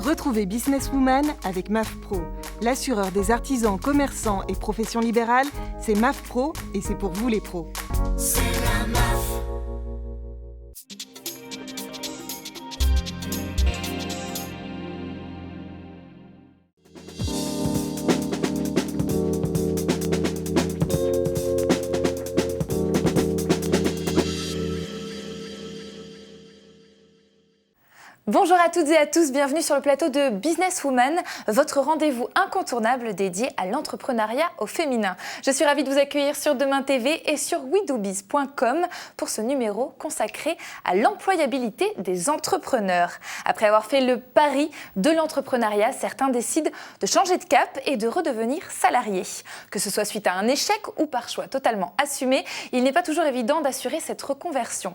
Retrouvez Businesswoman avec MAF Pro. L'assureur des artisans, commerçants et professions libérales, c'est MAF Pro et c'est pour vous les pros. C'est la MAF. Bonjour à toutes et à tous, bienvenue sur le plateau de Businesswoman, votre rendez-vous incontournable dédié à l'entrepreneuriat au féminin. Je suis ravie de vous accueillir sur Demain TV et sur WeDoBiz.com pour ce numéro consacré à l'employabilité des entrepreneurs. Après avoir fait le pari de l'entrepreneuriat, certains décident de changer de cap et de redevenir salariés. Que ce soit suite à un échec ou par choix totalement assumé, il n'est pas toujours évident d'assurer cette reconversion.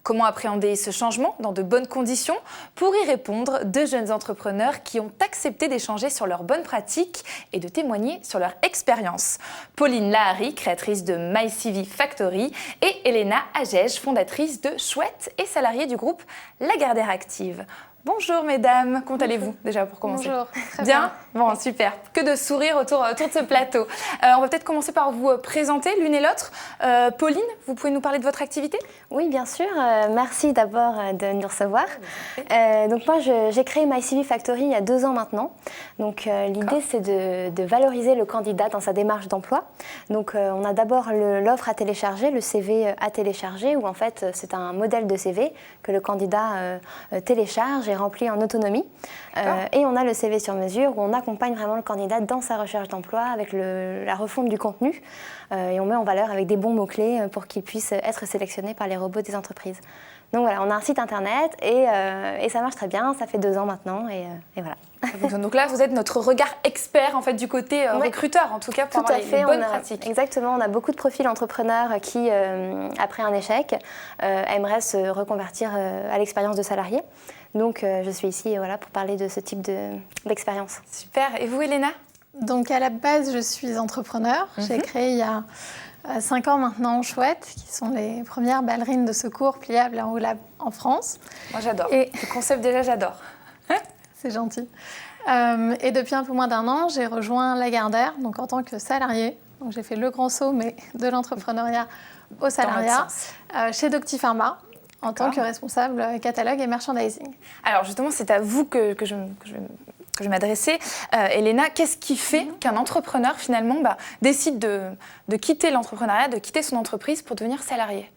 Comment appréhender ce changement dans de bonnes conditions? Pour y répondre, deux jeunes entrepreneurs qui ont accepté d'échanger sur leurs bonnes pratiques et de témoigner sur leur expérience. Pauline Lahari, créatrice de MyCV Factory, et Elena Agege, fondatrice de Chouette et salariée du groupe Lagardère Active. Bonjour mesdames, comment allez-vous déjà pour commencer? Bonjour, très bien. Bon, super, que de sourires autour de ce plateau. On va peut-être commencer par vous présenter l'une et l'autre. Pauline, vous pouvez nous parler de votre activité? Oui, bien sûr. Merci d'abord de nous recevoir. Donc moi, j'ai créé MyCV Factory il y a 2 ans maintenant. Donc l'idée, c'est de valoriser le candidat dans sa démarche d'emploi. Donc on a d'abord l'offre à télécharger, le CV à télécharger, où en fait c'est un modèle de CV que le candidat télécharge et rempli en autonomie. Et on a le CV sur mesure où on accompagne vraiment le candidat dans sa recherche d'emploi avec la refonte du contenu et on met en valeur avec des bons mots-clés pour qu'il puisse être sélectionné par les robots des entreprises. Donc voilà, on a un site internet et ça marche très bien, ça fait 2 ans maintenant et voilà. Donc là, vous êtes notre regard expert en fait, du côté recruteur, en tout cas, pour avoir les bonnes pratiques. Exactement, on a beaucoup de profils entrepreneurs qui, après un échec, aimeraient se reconvertir à l'expérience de salarié. Donc je suis ici pour parler de ce type d'expérience. Super. Et vous, Elena? Donc à la base, je suis entrepreneur. J'ai créé il y a 5 ans maintenant Chouette, qui sont les premières ballerines de secours pliables et enroulables en France. Moi, j'adore. Le concept, déjà, j'adore. C'est gentil. Et depuis un peu moins d'1 an, j'ai rejoint Lagardère, donc en tant que salariée. Donc j'ai fait le grand saut, mais de l'entrepreneuriat au salariat, chez Doctipharma, en tant que responsable catalogue et merchandising. Alors justement, c'est à vous que je vais m'adresser. Elena, qu'est-ce qui fait qu'un entrepreneur finalement décide de quitter l'entrepreneuriat, de quitter son entreprise pour devenir salarié?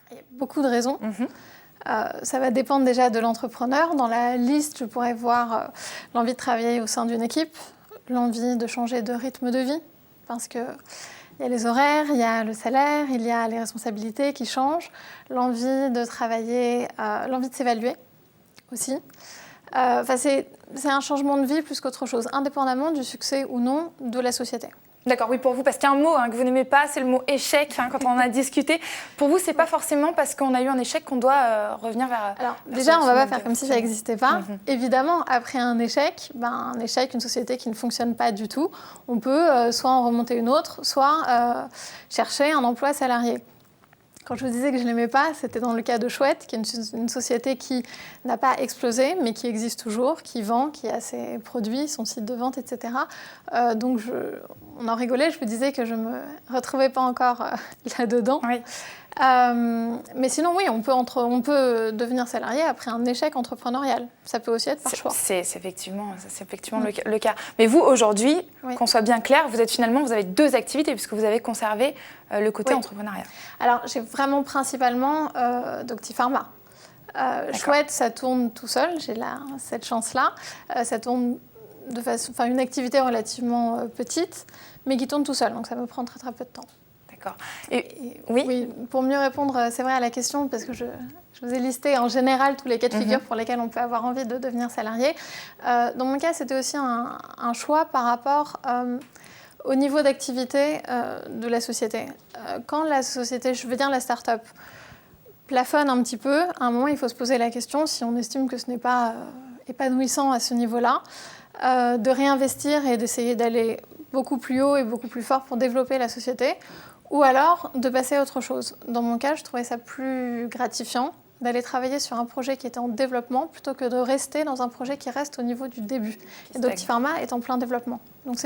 Il y a beaucoup de raisons. Ça va dépendre déjà de l'entrepreneur. Dans la liste, je pourrais voir l'envie de travailler au sein d'une équipe, l'envie de changer de rythme de vie, parce que il y a les horaires, il y a le salaire, il y a les responsabilités qui changent, l'envie de travailler, l'envie de s'évaluer aussi. C'est un changement de vie plus qu'autre chose, indépendamment du succès ou non de la société. D'accord, oui, pour vous, parce qu'il y a un mot que vous n'aimez pas, c'est le mot échec, quand on en a discuté. Pour vous, c'est pas forcément parce qu'on a eu un échec qu'on doit revenir vers... Alors, déjà, on va pas faire comme si ça n'existait pas. Évidemment, après un échec, une société qui ne fonctionne pas du tout, on peut soit en remonter une autre, soit chercher un emploi salarié. Quand je vous disais que je ne l'aimais pas, c'était dans le cas de Chouette, qui est une société qui n'a pas explosé, mais qui existe toujours, qui vend, qui a ses produits, son site de vente, etc. Donc on en rigolait, je vous disais que je ne me retrouvais pas encore là-dedans. Oui. Mais sinon, oui, on peut devenir salarié après un échec entrepreneurial. Ça peut aussi être par choix. C'est effectivement le cas. Mais vous, aujourd'hui, qu'on soit bien clair, vous avez 2 activités puisque vous avez conservé le côté entrepreneuriat. Alors, j'ai vraiment principalement Doctipharma. Chouette, ça tourne tout seul, j'ai cette chance-là. Ça tourne de façon, une activité relativement petite, mais qui tourne tout seul, donc ça me prend très très peu de temps. D'accord. Oui, pour mieux répondre, c'est vrai, à la question, parce que je vous ai listé en général tous les cas de figure pour lesquels on peut avoir envie de devenir salarié. Dans mon cas, c'était aussi un choix par rapport au niveau d'activité de la société. Quand la société, je veux dire la start-up, plafonne un petit peu, à un moment, il faut se poser la question, si on estime que ce n'est pas épanouissant à ce niveau-là, de réinvestir et d'essayer d'aller beaucoup plus haut et beaucoup plus fort pour développer la société, ou alors de passer à autre chose. Dans mon cas, je trouvais ça plus gratifiant d'aller travailler sur un projet qui était en développement plutôt que de rester dans un projet qui reste au niveau du début. Et Doctipharma est en plein développement. Donc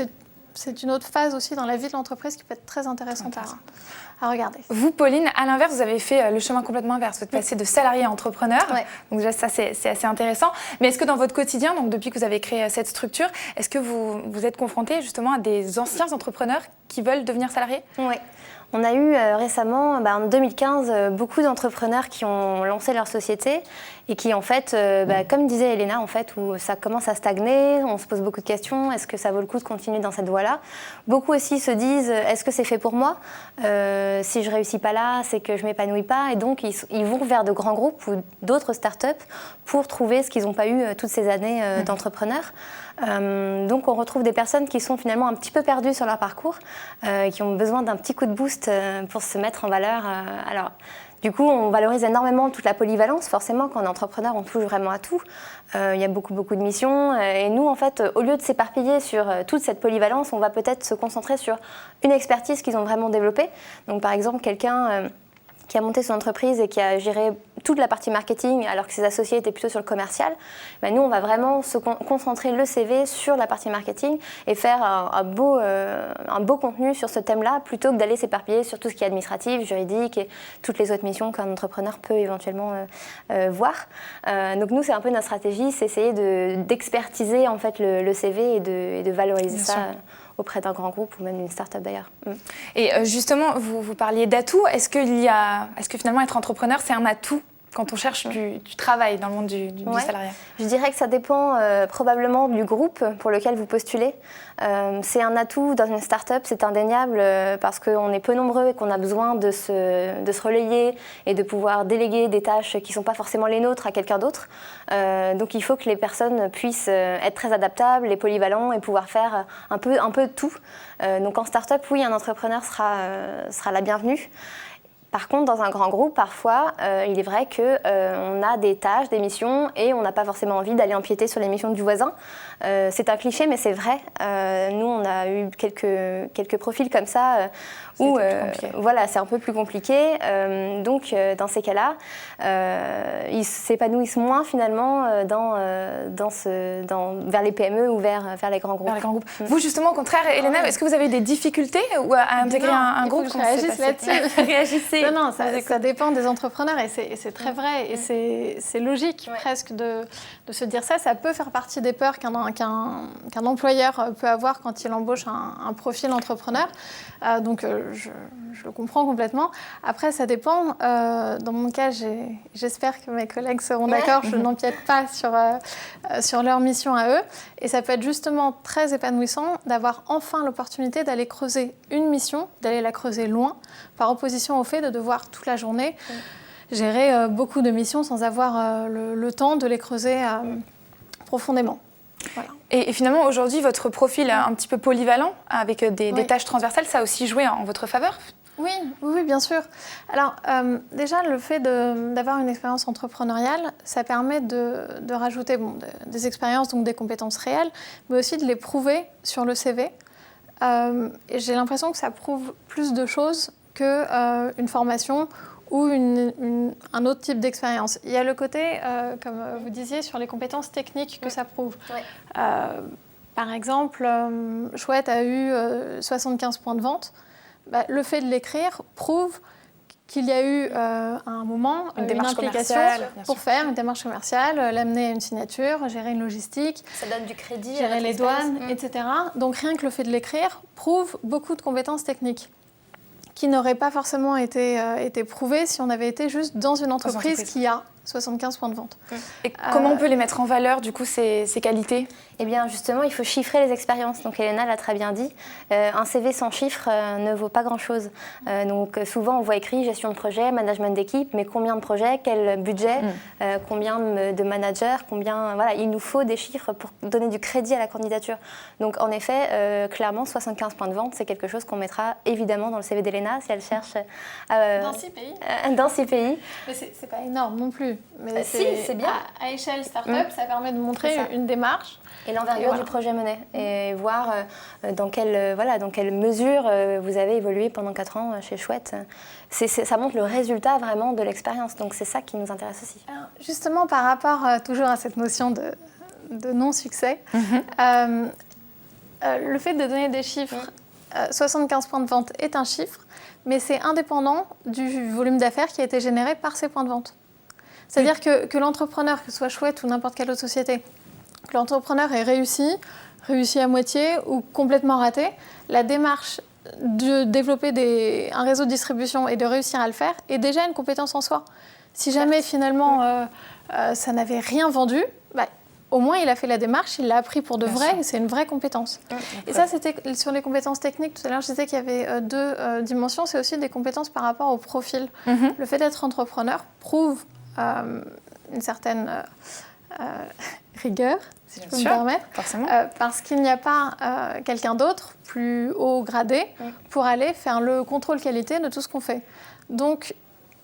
c'est une autre phase aussi dans la vie de l'entreprise qui peut être très intéressante à regarder. Vous, Pauline, à l'inverse, vous avez fait le chemin complètement inverse. Vous êtes passée de salarié à entrepreneur. Ouais. Donc déjà, ça, c'est assez intéressant. Mais est-ce que dans votre quotidien, donc depuis que vous avez créé cette structure, est-ce que vous êtes confronté justement à des anciens entrepreneurs qui veulent devenir salariés? Oui. On a eu récemment, en 2015, beaucoup d'entrepreneurs qui ont lancé leur société et qui, en fait, comme disait Elena, en fait, où ça commence à stagner, on se pose beaucoup de questions, est-ce que ça vaut le coup de continuer dans cette voie-là? Beaucoup aussi se disent, est-ce que c'est fait pour moi? Si je ne réussis pas là, c'est que je ne m'épanouis pas. Et donc, ils vont vers de grands groupes ou d'autres startups pour trouver ce qu'ils n'ont pas eu toutes ces années d'entrepreneurs. Donc on retrouve des personnes qui sont finalement un petit peu perdues sur leur parcours, qui ont besoin d'un petit coup de boost pour se mettre en valeur. Alors, du coup, on valorise énormément toute la polyvalence. Forcément, quand on est entrepreneur, on touche vraiment à tout. Il y a beaucoup de missions. Et nous, en fait, au lieu de s'éparpiller sur toute cette polyvalence, on va peut-être se concentrer sur une expertise qu'ils ont vraiment développée. Donc, par exemple, quelqu'un qui a monté son entreprise et qui a géré toute la partie marketing alors que ses associés étaient plutôt sur le commercial, nous, on va vraiment se concentrer le CV sur la partie marketing et faire un beau contenu sur ce thème-là plutôt que d'aller s'éparpiller sur tout ce qui est administratif, juridique et toutes les autres missions qu'un entrepreneur peut éventuellement voir. Donc nous, c'est un peu notre stratégie, c'est essayer d'expertiser en fait le CV et de valoriser ça auprès d'un grand groupe ou même d'une start-up d'ailleurs. Et justement, vous parliez d'atouts. Est-ce que finalement être entrepreneur, c'est un atout quand on cherche du travail dans le monde du salariat? Je dirais que ça dépend probablement du groupe pour lequel vous postulez. C'est un atout dans une start-up, c'est indéniable parce qu'on est peu nombreux et qu'on a besoin de se relayer et de pouvoir déléguer des tâches qui ne sont pas forcément les nôtres à quelqu'un d'autre. Donc il faut que les personnes puissent être très adaptables et polyvalents et pouvoir faire un peu de tout. Donc en start-up, oui, un entrepreneur sera la bienvenue. Par contre, dans un grand groupe, parfois, il est vrai qu'on a des tâches, des missions et on n'a pas forcément envie d'aller empiéter sur les missions du voisin. C'est un cliché, mais c'est vrai. Nous, on a eu quelques profils comme ça où voilà, c'est un peu plus compliqué. Donc, dans ces cas-là, ils s'épanouissent moins finalement vers les PME ou vers les grands groupes. Vous, justement, au contraire, Elena, est-ce que vous avez des difficultés à intégrer un groupe? Réagissez là-dessus. Réagissez. Non, ça dépend des entrepreneurs et c'est très vrai et c'est logique presque de se dire ça. Ça peut faire partie des peurs qu'un employeur peut avoir quand il embauche un profil entrepreneur. Donc je le comprends complètement. Après, ça dépend. Dans mon cas, j'espère que mes collègues seront d'accord. Je n'empiète pas sur leur mission à eux. Et ça peut être justement très épanouissant d'avoir enfin l'opportunité d'aller creuser une mission, d'aller la creuser loin, par opposition au fait de devoir toute la journée gérer beaucoup de missions sans avoir le temps de les creuser profondément. Voilà. Et finalement, aujourd'hui, votre profil un petit peu polyvalent, avec des tâches transversales, ça a aussi joué en votre faveur? Oui, bien sûr. Alors, déjà, le fait d'avoir une expérience entrepreneuriale, ça permet de rajouter des expériences, donc des compétences réelles, mais aussi de les prouver sur le CV. Et j'ai l'impression que ça prouve plus de choses qu'une formation ou un autre type d'expérience. Il y a le côté, comme vous disiez, sur les compétences techniques que ça prouve. Par exemple, Chouette a eu 75 points de vente. Le fait de l'écrire prouve qu'il y a eu à un moment une implication pour faire une démarche commerciale, l'amener à une signature, gérer une logistique, ça donne du crédit, gérer les douanes, etc. Donc rien que le fait de l'écrire prouve beaucoup de compétences techniques qui n'auraient pas forcément été prouvées si on avait été juste dans une entreprise qui a 75 points de vente. Et comment on peut les mettre en valeur, du coup, ces qualités? Eh bien, justement, il faut chiffrer les expériences. Donc, Elena l'a très bien dit. Un CV sans chiffres ne vaut pas grand-chose. Donc, souvent, on voit écrit gestion de projet, management d'équipe, mais combien de projets, quel budget, combien de managers, voilà, il nous faut des chiffres pour donner du crédit à la candidature. Donc, en effet, clairement, 75 points de vente, c'est quelque chose qu'on mettra évidemment dans le CV d'Elena si elle cherche... dans 6 pays. Dans 6 pays. Mais c'est pas énorme non plus. début. Mais c'est bien. À échelle start-up, ça permet de montrer une démarche. Et l'envergure du projet mené. Et voir dans quelle mesure vous avez évolué pendant 4 ans chez Chouette. Ça montre le résultat vraiment de l'expérience. Donc c'est ça qui nous intéresse aussi. Alors, justement, par rapport toujours à cette notion de non-succès, le fait de donner des chiffres, 75 points de vente est un chiffre, mais c'est indépendant du volume d'affaires qui a été généré par ces points de vente. C'est-à-dire que l'entrepreneur, que ce soit Chouette ou n'importe quelle autre société, que l'entrepreneur ait réussi à moitié ou complètement raté, la démarche de développer un réseau de distribution et de réussir à le faire est déjà une compétence en soi. Si jamais finalement ça n'avait rien vendu, au moins il a fait la démarche, il l'a appris pour de vrai, et c'est une vraie compétence. Et ça, c'était sur les compétences techniques. Tout à l'heure, je disais qu'il y avait 2 dimensions, c'est aussi des compétences par rapport au profil. Le fait d'être entrepreneur prouve une certaine rigueur, si je peux me permettre, parce qu'il n'y a pas quelqu'un d'autre, plus haut gradé, pour aller faire le contrôle qualité de tout ce qu'on fait. Donc,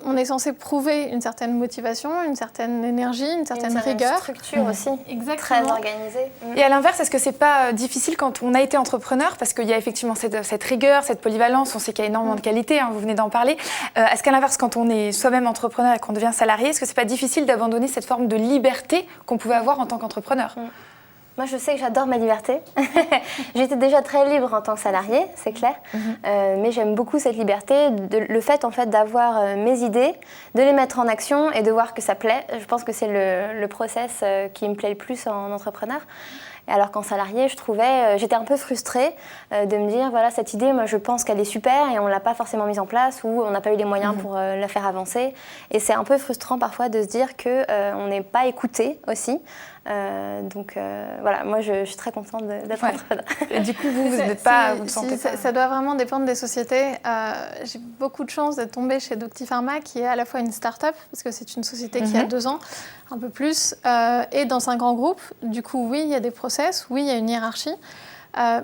on est censé prouver une certaine motivation, une certaine énergie, une certaine rigueur. Une structure aussi, exactement. Très organisée. Et à l'inverse, est-ce que c'est pas difficile quand on a été entrepreneur, parce qu'il y a effectivement cette rigueur, cette polyvalence, on sait qu'il y a énormément de qualités, vous venez d'en parler. Est-ce qu'à l'inverse, quand on est soi-même entrepreneur et qu'on devient salarié, est-ce que c'est pas difficile d'abandonner cette forme de liberté qu'on pouvait avoir en tant qu'entrepreneur ? Moi, je sais que j'adore ma liberté. J'étais déjà très libre en tant que salariée, c'est clair. Mais j'aime beaucoup cette liberté, le fait en fait d'avoir mes idées, de les mettre en action et de voir que ça plaît. Je pense que c'est le process qui me plaît le plus en entrepreneur. Alors qu'en salarié, j'étais un peu frustrée de me dire, voilà, cette idée, moi je pense qu'elle est super et on ne l'a pas forcément mise en place ou on n'a pas eu les moyens pour la faire avancer. Et c'est un peu frustrant parfois de se dire qu'on n'est pas écouté aussi. Donc voilà, moi je suis très contente d'être entrepreneur. Et du coup, vous n'êtes pas... vous ne sentez pas... Ça doit vraiment dépendre des sociétés. J'ai beaucoup de chance d'être tombée chez Doctipharma, qui est à la fois une start-up, parce que c'est une société qui a 2 ans, un peu plus, et dans un grand groupe. Du coup, oui, il y a des process, oui, il y a une hiérarchie.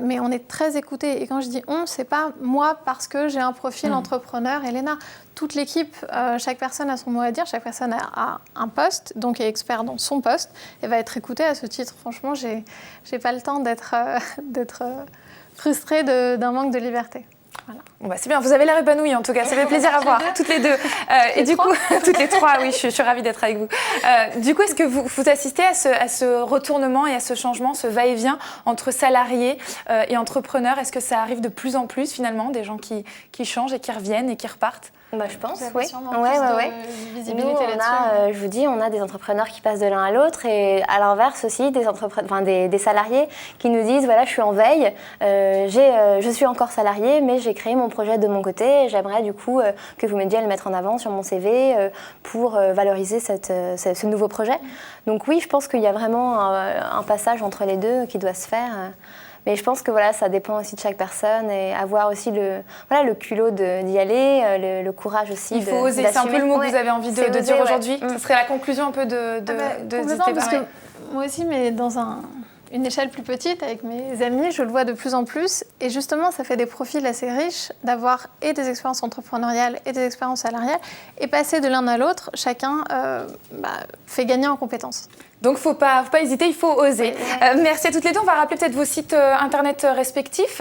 Mais on est très écoutés. Et quand je dis on, c'est pas moi parce que j'ai un profil entrepreneur, Elena. Toute l'équipe, chaque personne a son mot à dire, chaque personne a un poste, donc est expert dans son poste, et va être écoutée à ce titre. Franchement, j'ai pas le temps d'être frustrée d'un manque de liberté. Voilà. Bon c'est bien, vous avez l'air épanouie en tout cas, ça fait plaisir à voir, toutes les 2. Et du coup, toutes les 3, oui, je suis ravie d'être avec vous. Du coup, est-ce que vous assistez à ce retournement et à ce changement, ce va-et-vient entre salariés et entrepreneurs ? Est-ce que ça arrive de plus en plus finalement, des gens qui changent et qui reviennent et qui reparent ? Je pense, oui. Visibilité nous, je vous dis, on a des entrepreneurs qui passent de l'un à l'autre et à l'inverse aussi, des salariés qui nous disent, voilà, je suis en veille, je suis encore salarié, mais j'ai créé mon projet de mon côté et j'aimerais du coup que vous m'aidiez à le mettre en avant sur mon CV pour valoriser ce nouveau projet. Donc oui, je pense qu'il y a vraiment un passage entre les deux qui doit se faire. Mais je pense que voilà, ça dépend aussi de chaque personne et avoir aussi le culot d'y aller, le courage aussi. Il faut oser, c'est un peu le mot que vous avez envie de dire aujourd'hui. Ce serait la conclusion un peu de complètement, parce que moi aussi, mais dans une échelle plus petite, avec mes amis, je le vois de plus en plus. Et justement, ça fait des profils assez riches d'avoir et des expériences entrepreneuriales et des expériences salariales. Et passer de l'un à l'autre, chacun fait gagner en compétences. Donc, il ne faut pas hésiter, il faut oser. Merci à toutes les 2. On va rappeler peut-être vos sites internet respectifs.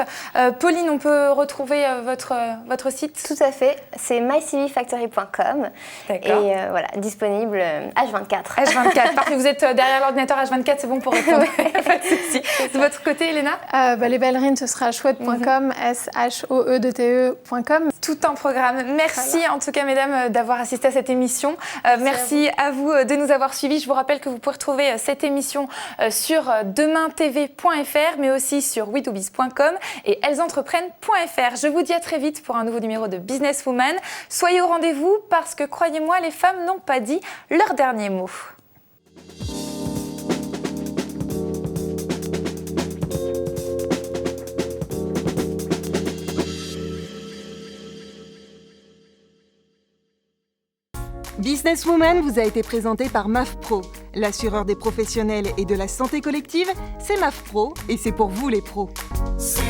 Pauline, on peut retrouver votre site ? Tout à fait, c'est mycvfactory.com. D'accord. Et voilà, disponible H24. H24, parfait. Vous êtes derrière l'ordinateur H24, c'est bon pour répondre. Pas de souci. De votre côté, Elena ? Les ballerines, ce sera chouette.com, shoedte.com. Tout un programme. Merci en tout cas, mesdames, d'avoir assisté à cette émission. Merci à vous de nous avoir suivis. Je vous rappelle que vous pouvez retrouver cette émission sur demaintv.fr, mais aussi sur wedobiz.com et ellesentreprennent.fr. Je vous dis à très vite pour un nouveau numéro de Business Woman. Soyez au rendez-vous parce que, croyez-moi, les femmes n'ont pas dit leur dernier mot. Business Woman vous a été présenté par MAF Pro. L'assureur des professionnels et de la santé collective, c'est MAF Pro et c'est pour vous les pros. C'est